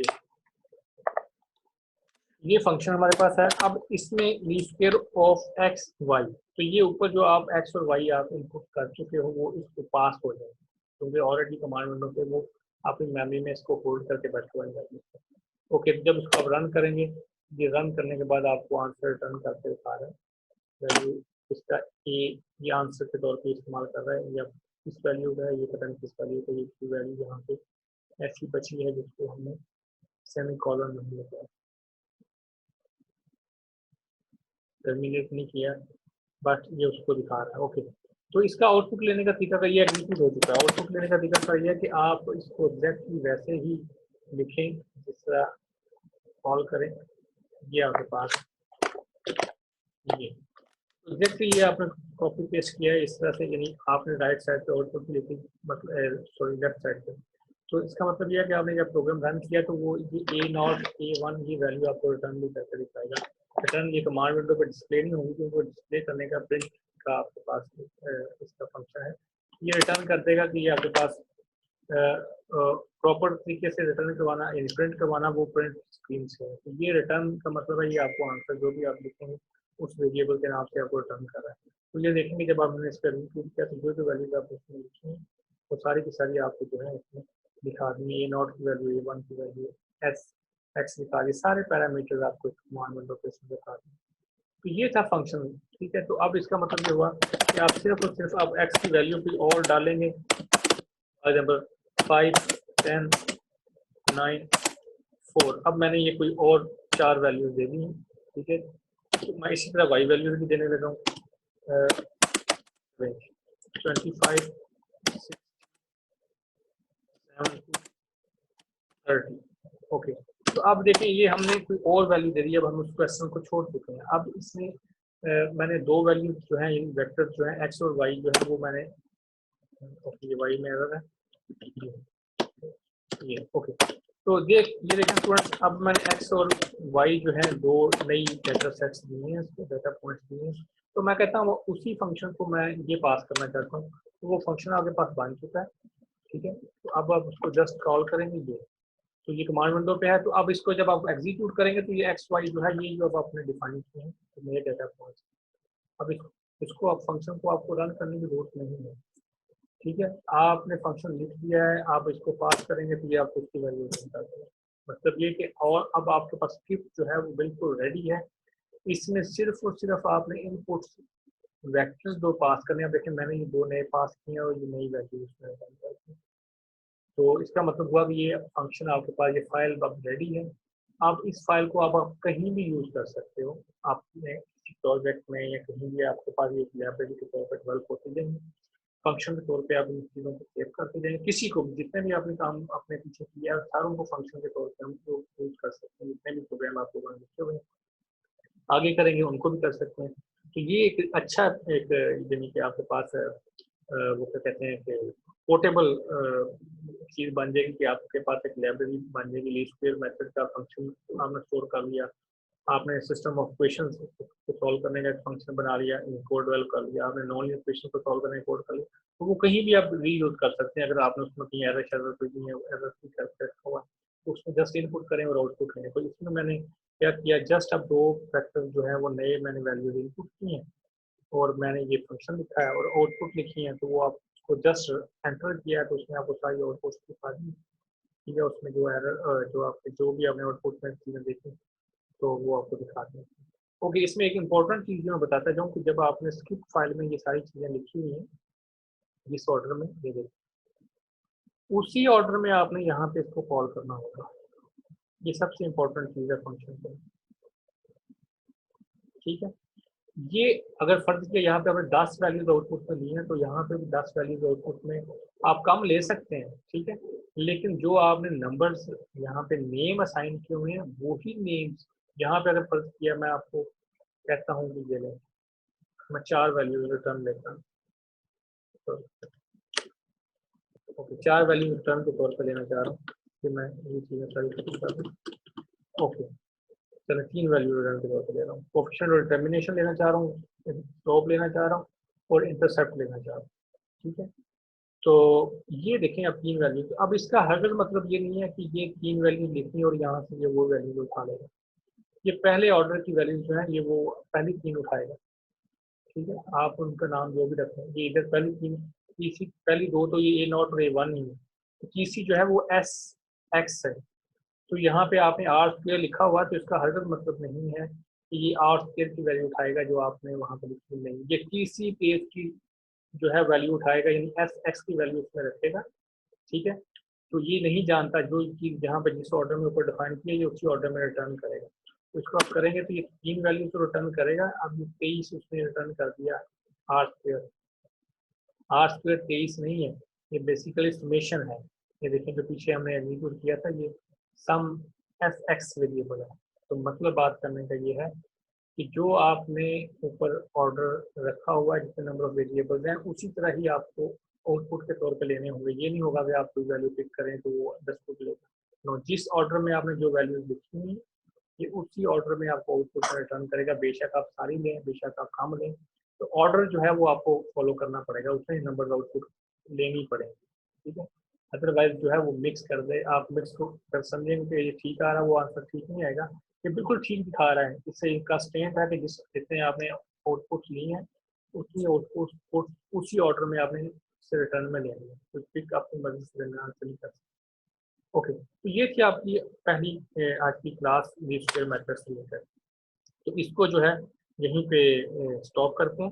ये फंक्शन हमारे पास है। अब इसमें least square of x y, तो ये ऊपर जो आप एक्स और वाई आप इनपुट कर चुके हो वो इसको पास हो जाएगा, क्योंकि ऑलरेडी कमांड विंडो पे वो अपनी मेमोरी में इसको होल्ड करके बैठे हुए हैं। ओके, जब उसको आप रन करेंगे, ये रन करने के बाद आपको आंसर रिटर्न करके दिखा रहा है, वैल्यू इसका ये आंसर के तौर पे इस्तेमाल कर रहा है, या किस वैल्यू का है ये पता नहीं, किस वैल्यू का ये वैल्यू यहाँ पे ऐसी बची है जिसको हमने सेमी कॉलन नहीं लगाया, टर्मिनेट नहीं किया, बट ये उसको दिखा रहा है। ओके, तो इसका आउटपुट लेने का तरीका का ये एग्जीक्यूट हो चुका है। आउटपुट लेने का तरीका का ये है कि आप इसको एग्जैक्टली वैसे ही लिखें जिस तरह कॉल करें। ये आपके पास ये एग्जैक्टली ये आपने कॉपी पेस्ट किया है इस तरह से, यानी आपने राइट साइड पे आउटपुट लिखी, मतलब सॉरी लेफ्ट साइड पे। तो इसका मतलब ये है कि आपने जब प्रोग्राम रन किया तो वो ये A0 A1 ये वैल्यू आपको रिटर्न भी करके दिखाएगा। रिटर्न ये कमांड विंडो पे डिस्प्ले नहीं होगी क्योंकि वो डिस्प्ले करने का प्रिंट का आपके पास इसका फंक्शन है। ये रिटर्न कर देगा कि ये आपके पास प्रॉपर तरीके से रिटर्न करवाना, प्रिंट करवाना वो प्रिंट स्क्रीन से है। तो ये रिटर्न का मतलब है ये आपको आंसर जो भी आप लिखेंगे उस वेरिएबल के नाम से आपको रिटर्न कर रहा है। तो ये देखेंगे जब आपने इस पर एग्जीक्यूट किया तो जो वैल्यूज आप उसमें लिखेंगे वो सारी की सारी आपको जो है इसमें दिखा दी। A0 की वैल्यू, A1 की वैल्यू, एक्स दिखा दी, सारे पैरामीटर्स आपको कमांड विंडो पे दिखा दी। तो ये था फंक्शन, ठीक है। तो अब इसका मतलब ये हुआ कि आप सिर्फ और सिर्फ आप एक्स की वैल्यू भी और डालेंगे, फॉर एग्जाम्पल 5, 10, 9, 4। अब मैंने ये कोई और 4 वैल्यूज दे दी हैं, ठीक है। तो मैं इसी तरह वाई वैल्यूज भी देने लगा हूँ, 25, 6, 7, 30। ओके, तो अब देखें ये हमने कोई और वैल्यू दे दी है, अब हम उस क्वेश्चन को छोड़ चुके हैं। अब इसमें मैंने दो वैल्यू जो है इन वेक्टर जो है एक्स और वाई जो है वो मैंने ये वाई में एरर है ये ओके। तो ये देखें स्टूडेंट्स, अब मैंने एक्स और वाई जो है दो नई डेटा सेट्स दिए हैं, इसको डेटा पॉइंट्स दिए हैं। तो मैं कहता हूँ उसी फंक्शन को मैं ये पास करना चाहता हूँ, तो वो फंक्शन आपके पास बन चुका है, ठीक है। तो अब आप उसको जस्ट कॉल करेंगे ये, तो ये कमांड विंडो पे है। तो अब इसको जब आप एग्जीक्यूट करेंगे तो ये एक्स वाई जो है ये जो अब आपने डिफाइन किए हैं तो नए डेटा पॉइंट्स। अब इसको आप फंक्शन को आपको रन करने की जरूरत नहीं है, ठीक है। आपने फंक्शन लिख दिया है, आप इसको पास करेंगे तो ये आपको इसकी वैल्यू निकाल देगा। मतलब ये कि और अब आपके पास स्क्रिप्ट जो है वो बिल्कुल रेडी है। इसमें सिर्फ और सिर्फ आपने इनपुट वेक्टर्स दो पास करने हैं। देखें मैंने ये दो नए पास किए हैं और ये नई वैल्यू इसमें निकाल दी है। तो इसका मतलब हुआ कि ये फंक्शन आपके पास, ये फाइल अब रेडी है। आप इस फाइल को आप कहीं भी यूज कर सकते हो, आपने किसी प्रोजेक्ट में या कहीं भी आपके पास ये लाइब्रेरी के तौर पर डेवलप होते जाएंगे, फंक्शन के तौर पे आप इन चीज़ों को सेव करते जाएंगे। किसी को भी जितने भी आपने काम अपने पीछे किया सारों को फंक्शन के तौर पे हम यूज कर सकते हैं। जितने भी प्रोग्राम आपके पास लिखे हुए आगे करेंगे उनको भी कर सकते हैं। तो ये एक अच्छा एक यानी कि आपके पास वो क्या कहते हैं कि पोर्टेबल चीज़ बन जाएगी कि आपके पास एक लाइब्रेरी बन जाएगी। लीस्ट स्क्वायर मेथड का फंक्शन आपने स्टोर कर लिया, आपने सिस्टम ऑफ क्वेश्चन को सॉल्व करने का एक फंक्शन बना लिया, कोड डेवलप कर लिया, आपने नॉन लीनियर क्वेश्चन को सॉल्व करने का कोड कर लिया, तो वो कहीं भी आप रीयूज कर सकते हैं। अगर आपने उसमें कहीं एरर शरर कोई नहीं है, एरर करके रखा हुआ तो उसमें जस्ट इनपुट करें और आउटपुट लें। तो इसमें मैंने क्या किया, जस्ट अब दो फैक्टर जो है वो नए मैंने वैल्यूज इनपुट किए हैं और मैंने ये फंक्शन लिखा है और आउटपुट लिखी है। तो वो आपको जस्ट एंटर किया है तो उसमें आपको सारी आउटपुट दिखा दी, ठीक है। उसमें जो एरर जो आपके जो भी आपने आउटपुट में चीज़ें देखी तो वो आपको दिखा दें। ओके, इसमें एक इम्पॉर्टेंट चीज़ मैं बताता जाऊँ कि जब आपने स्क्रिप्ट फाइल में ये सारी चीज़ें लिखी हुई हैं जिस ऑर्डर में, ये देखिए उसी ऑर्डर में आपने यहाँ पे इसको कॉल करना होगा। ये सबसे इम्पोर्टेंट चीज़ है फंक्शन पे, ठीक है। ये अगर फर्ज किया यहाँ पे आपने 10 वैल्यूज आउटपुट में ली हैं तो यहाँ पे भी 10 वैल्यूज आउटपुट में आप कम ले सकते हैं, ठीक है। लेकिन जो आपने नंबर्स यहाँ पे नेम असाइन किए हुए हैं वही नेम्स यहाँ पे अगर फर्ज किया मैं आपको कहता हूँ कि ये लें, मैं 4 वैल्यूज रिटर्न लेता हूँ, तो ओके 4 वैल्यू रिटर्न के तौर पर लेना चाह रहा हूँ कि मैं ये चीज़ें सारी खत्म कर दूँ। ओके चलो 3 वैल्यू रिटर्न के तौर पर ले रहा हूँ। कोएफिशिएंट और डिटर्मिनेशन लेना चाह रहा हूँ, स्लोप लेना चाह रहा हूँ और इंटरसेप्ट लेना चाह रहा हूँ, ठीक है। तो ये देखें अब 3 वैल्यू, तो अब इसका हर मतलब ये नहीं है कि ये 3 वैल्यू लिखनी और यहाँ से ये वो वैल्यू उठा लेगा। ये पहले ऑर्डर की वैल्यू जो है ये वो पहली 3 उठाएगा, ठीक है। आप उनका नाम जो भी रखें, ये इधर पहली 3 तीसरी पहली 2 तो ये A0 और A1 ही है, तो तीसरी जो है वो SX है। तो यहाँ पे आपने आर स्क्वायर लिखा हुआ तो इसका हरकत मतलब नहीं है कि ये आर स्क्वायर की वैल्यू उठाएगा जो आपने वहाँ पर लिखी नहीं, ये तीसरी पेज की जो है वैल्यू उठाएगा, यानी SX की वैल्यू इसमें रखेगा, ठीक है। तो ये नहीं जानता जो चीज़ जहाँ पर जिस ऑर्डर में ऊपर डिफाइन किया ये उसी ऑर्डर में रिटर्न करेगा। तो इसको आप करेंगे तो ये 3 वैल्यू तो रिटर्न करेगा। अब ये 23 उसने रिटर्न कर दिया आर स्क्वायर। आर स्क्वायर 23 नहीं है, ये बेसिकली समेशन है। ये देखें जो पीछे हमने एग्जीक्यूट किया था ये सम SX वेरिएबल है। तो मतलब बात करने का ये है कि जो आपने ऊपर ऑर्डर रखा हुआ है जितने नंबर ऑफ वेरिएबल्स हैं उसी तरह ही आपको आउटपुट के तौर पे लेने होंगे। ये नहीं होगा कि आप कोई वैल्यू पिक करें तो वो 10 को लेगा। नो, जिस ऑर्डर में आपने जो वैल्यूज लिखी हुई ये उसी ऑर्डर में आपको आउटपुट में रिटर्न करेगा। बेशक आप सारी लें, बेशक आप कम लें, तो ऑर्डर जो है वो आपको फॉलो करना पड़ेगा, उसमें ही नंबर आउटपुट लेनी पड़ेगी, ठीक है। अदरवाइज जो है वो मिक्स कर दे, आप मिक्स को कर समझेंगे कि ये ठीक आ रहा है वो आंसर ठीक नहीं आएगा। ये बिल्कुल ठीक दिखा रहा है। इससे इनका स्टेट है कि जिस जितने आपने आउटपुट ली हैं उतनी आउटपुट उसी ऑर्डर में आपने से रिटर्न में लेनी है, तो पिक अपनी मर्जी से लेना आंसर नहीं कर सकते। ओके, तो ये थी आपकी पहली आज की क्लास लीस्ट स्क्वायर मेथड से लेकर। तो इसको जो है यहीं पे स्टॉप करते हैं।